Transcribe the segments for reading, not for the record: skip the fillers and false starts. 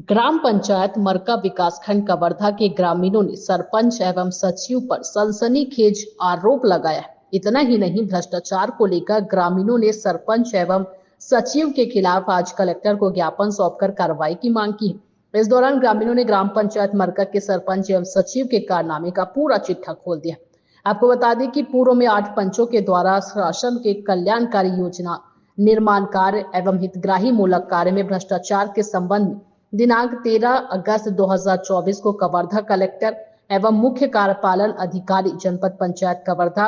ग्राम पंचायत मरका विकासखंड कवर्धा के ग्रामीणों ने सरपंच एवं सचिव पर सनसनीखेज आरोप लगाया है। इतना ही नहीं, भ्रष्टाचार को लेकर ग्रामीणों ने सरपंच एवं सचिव के खिलाफ आज कलेक्टर को ज्ञापन सौंपकर कार्रवाई की मांग की है। इस दौरान ग्रामीणों ने ग्राम पंचायत मरका के सरपंच एवं सचिव के कारनामे का पूरा चिट्ठा खोल दिया। आपको बता दें कि पूर्व में 8 पंचों के द्वारा शासन के कल्याणकारी योजना, निर्माण कार्य एवं हितग्राही मूलक कार्य में भ्रष्टाचार के संबंध में दिनांक 13 अगस्त 2024 को कवर्धा कलेक्टर एवं मुख्य कार्यपालन अधिकारी जनपद पंचायत कवर्धा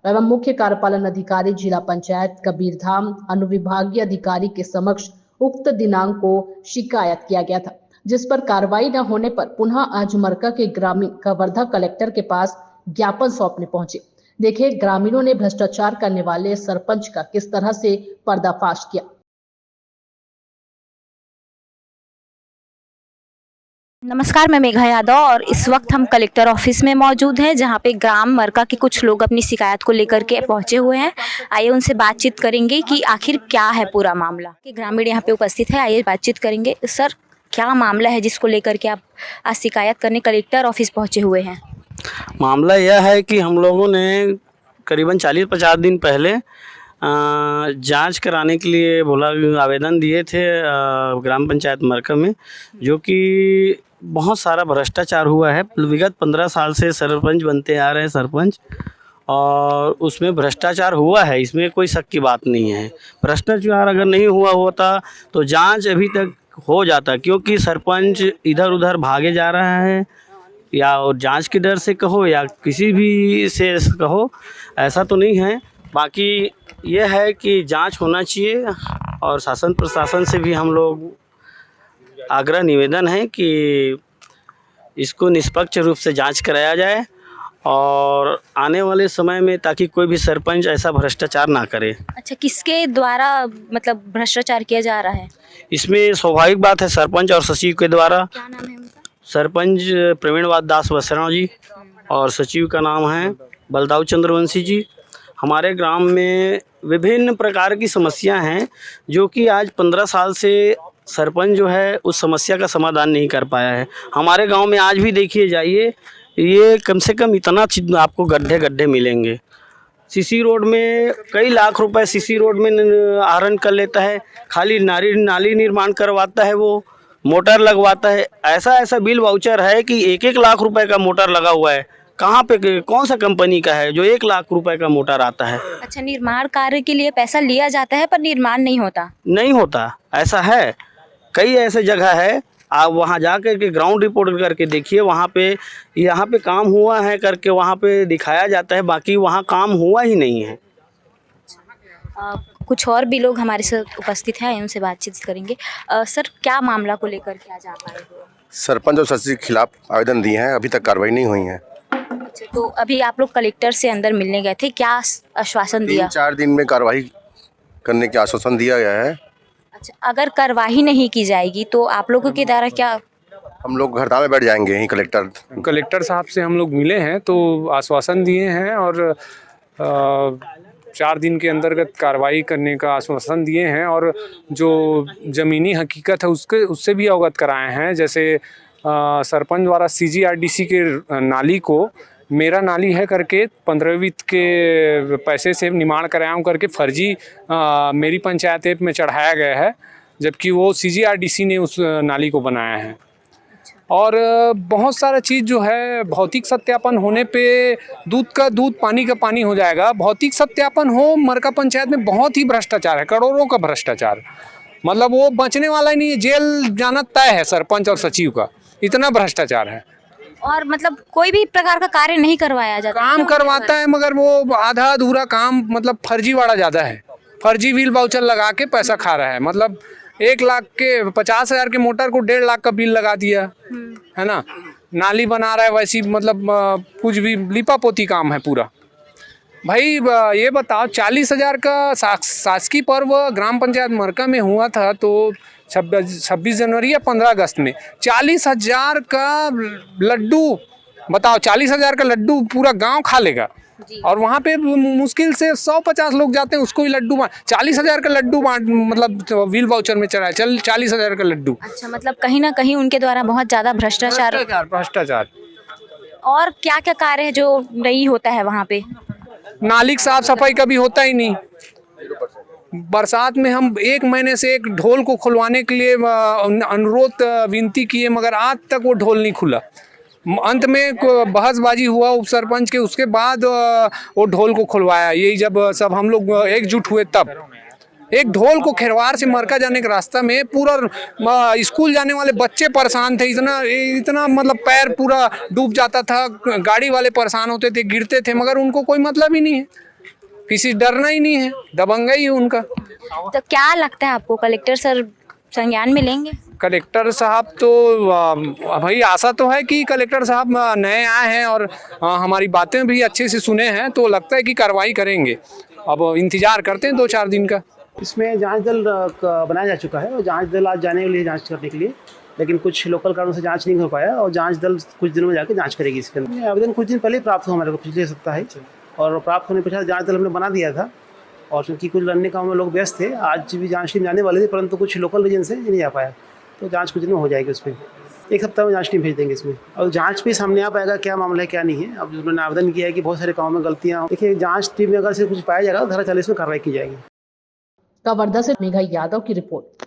एवं मुख्य कार्यपालन अधिकारी जिला पंचायत कबीरधाम अनुविभागीय अधिकारी के समक्ष उक्त दिनांक को शिकायत किया गया था, जिस पर कार्रवाई न होने पर पुनः आज मरका के ग्रामीण कवर्धा कलेक्टर के पास ज्ञापन सौंपने पहुंचे। देखिए ग्रामीणों ने भ्रष्टाचार करने वाले सरपंच का किस तरह से पर्दाफाश किया। नमस्कार, मैं मेघा यादव और इस वक्त हम कलेक्टर ऑफिस में मौजूद हैं, जहां पे ग्राम मरका के कुछ लोग अपनी शिकायत को लेकर के पहुंचे हुए हैं। आइए उनसे बातचीत करेंगे कि आखिर क्या है पूरा मामला। कि ग्रामीण यहां पे उपस्थित है, आइए बातचीत करेंगे। सर, क्या मामला है जिसको लेकर के आप आज शिकायत करने कलेक्टर ऑफिस पहुँचे हुए हैं? मामला यह है कि हम लोगों ने करीबन 40-50 दिन पहले जांच कराने के लिए आवेदन दिए थे ग्राम पंचायत मरका में, जो कि बहुत सारा भ्रष्टाचार हुआ है। विगत 15 साल से सरपंच बनते आ रहे हैं सरपंच, और उसमें भ्रष्टाचार हुआ है, इसमें कोई शक की बात नहीं है। भ्रष्टाचार अगर नहीं हुआ होता तो जांच अभी तक हो जाता, क्योंकि सरपंच इधर उधर भागे जा रहा है, या और जांच के डर से कहो या किसी भी से कहो, ऐसा तो नहीं है। बाकी यह है कि जांच होना चाहिए, और शासन प्रशासन से भी हम लोग आग्रह निवेदन है कि इसको निष्पक्ष रूप से जांच कराया जाए, और आने वाले समय में ताकि कोई भी सरपंच ऐसा भ्रष्टाचार ना करे। अच्छा, किसके द्वारा मतलब भ्रष्टाचार किया जा रहा है? इसमें स्वाभाविक बात है, सरपंच और सचिव के द्वारा। क्या नाम है उनका? सरपंच प्रवीण दास वसराव जी, और सचिव का नाम है बलदाऊ चंद्रवंशी जी। हमारे ग्राम में विभिन्न प्रकार की समस्या हैं, जो कि आज 15 साल से सरपंच जो है उस समस्या का समाधान नहीं कर पाया है। हमारे गांव में आज भी देखिए जाइए, ये कम से कम इतना आपको गड्ढे मिलेंगे। सीसी रोड में कई लाख रुपए सीसी रोड में आहरण कर लेता है, खाली नाली निर्माण करवाता है, वो मोटर लगवाता है। ऐसा बिल वाउचर है कि 1-1 लाख रुपए का मोटर लगा हुआ है। कहाँ पे, कौन सा कंपनी का है जो 1 लाख रुपए का मोटर आता है? अच्छा, निर्माण कार्य के लिए पैसा लिया जाता है पर निर्माण नहीं होता, ऐसा है। कई ऐसे जगह है, आप वहाँ जा कर के ग्राउंड रिपोर्ट करके देखिए, वहाँ पे यहाँ पे काम हुआ है करके वहाँ पे दिखाया जाता है, बाकी वहाँ काम हुआ ही नहीं है। कुछ और भी लोग हमारे साथ उपस्थित हैं, उनसे बातचीत करेंगे। सर, क्या मामला को लेकर के आज आप आए? सरपंच और सचिव के खिलाफ आवेदन दिए हैं, अभी तक कार्रवाई नहीं हुई है। अच्छा, तो अभी आप लोग कलेक्टर से अंदर मिलने गए थे, क्या आश्वासन दिया? 3-4 दिन में कार्रवाई करने के आश्वासन दिया गया है। अच्छा, अगर कार्रवाई नहीं की जाएगी तो आप लोगों के द्वारा क्या? हम लोग हड़ताल में बैठ जाएंगे। यहीं कलेक्टर साहब से हम लोग मिले हैं तो आश्वासन दिए हैं, और 4 दिन के अंतर्गत कार्रवाई करने का आश्वासन दिए हैं, और जो ज़मीनी हकीकत है उससे भी अवगत कराए हैं। जैसे सरपंच द्वारा CGRDC के नाली को मेरा नाली है करके 15वीं वित्त के पैसे से निर्माण कराया करके फर्जी मेरी पंचायत ऐप में चढ़ाया गया है, जबकि वो CGRDC ने उस नाली को बनाया है। और बहुत सारा चीज़ जो है, भौतिक सत्यापन होने पे दूध का दूध पानी का पानी हो जाएगा। भौतिक सत्यापन हो, मरका पंचायत में बहुत ही भ्रष्टाचार है, करोड़ों का भ्रष्टाचार। मतलब वो बचने वाला ही नहीं है, जेल जाना तय है सरपंच और सचिव का, इतना भ्रष्टाचार है। और मतलब कोई भी प्रकार का कार्य नहीं करवाया जाता? काम करवाता है, मगर वो आधा अधूरा काम, मतलब फर्जी वाला ज़्यादा है। फर्जी बिल वाउचर लगा के पैसा खा रहा है। मतलब 1 लाख के 50,000 के मोटर को 1.5 लाख का बिल लगा दिया है ना। नाली बना रहा है वैसी, मतलब कुछ भी लिपापोती काम है पूरा। भाई ये बताओ, 40,000 का शासकीय पर्व ग्राम पंचायत मरका में हुआ था, तो 26 जनवरी या 15 अगस्त में 40,000 का लड्डू, बताओ 40,000 का लड्डू पूरा गांव खा लेगा। और वहाँ पे मुश्किल से 150 लोग जाते हैं, उसको ही लड्डू 40,000 का लड्डू मतलब व्हील वाउचर में चढ़ा है, 40,000 का लड्डू। अच्छा, मतलब कहीं ना कहीं उनके द्वारा बहुत ज़्यादा भ्रष्टाचार। और क्या क्या कार्य है जो नहीं होता है वहाँ पे? नाली की साफ सफाई कभी होता ही नहीं। बरसात में हम 1 महीने से एक ढोल को खुलवाने के लिए अनुरोध विनती किए, मगर आज तक वो ढोल नहीं खुला। अंत में बहसबाजी हुआ उप सरपंच के, उसके बाद वो ढोल को खुलवाया। यही जब सब हम लोग एकजुट हुए तब एक ढोल को खिरवार से मरका जाने के रास्ता में पूरा स्कूल जाने वाले बच्चे परेशान थे, इतना मतलब पैर पूरा डूब जाता था, गाड़ी वाले परेशान होते थे, गिरते थे, मगर उनको कोई मतलब ही नहीं है, किसी डरना ही नहीं है, दबंगा ही है उनका। तो क्या लगता है आपको, कलेक्टर सर संज्ञान में लेंगे? कलेक्टर साहब तो भाई आशा तो है कि कलेक्टर साहब नए आए हैं और हमारी बातें भी अच्छे से सुने हैं, तो लगता है कि कार्रवाई करेंगे। अब इंतजार करते हैं 2-4 दिन का। इसमें जांच दल बनाया जा चुका है और जांच दल आज जाने के लिए जांच करने के लिए, लेकिन कुछ लोकल कारणों से जांच नहीं हो पाया और जांच दल कुछ दिनों में जाकर जांच करेगी इसके अंदर। आवेदन कुछ दिन पहले प्राप्त हुआ हमारे को, पिछले सप्ताह ही, और प्राप्त होने के पश्चात जांच दल हमने बना दिया था। और क्योंकि कुछ अन्य कामों में लोग व्यस्त थे, आज भी जांच टीम जाने वाली थी, परंतु कुछ लोकल रीजन से नहीं आ पाया, तो जांच कुछ दिन में हो जाएगी। उसमें 1 हफ्ता में जांच टीम भेज देंगे इसमें, और जांच भी सामने आ पाएगा क्या मामला है क्या नहीं है। अब उन्होंने आवेदन किया है कि बहुत सारे कामों में गलतियाँ, देखिए जांच टीम में अगर से कुछ पाया जाएगा तो धारा 40 में कार्रवाई की जाएगी। कवर्धा से मेघा यादव की रिपोर्ट।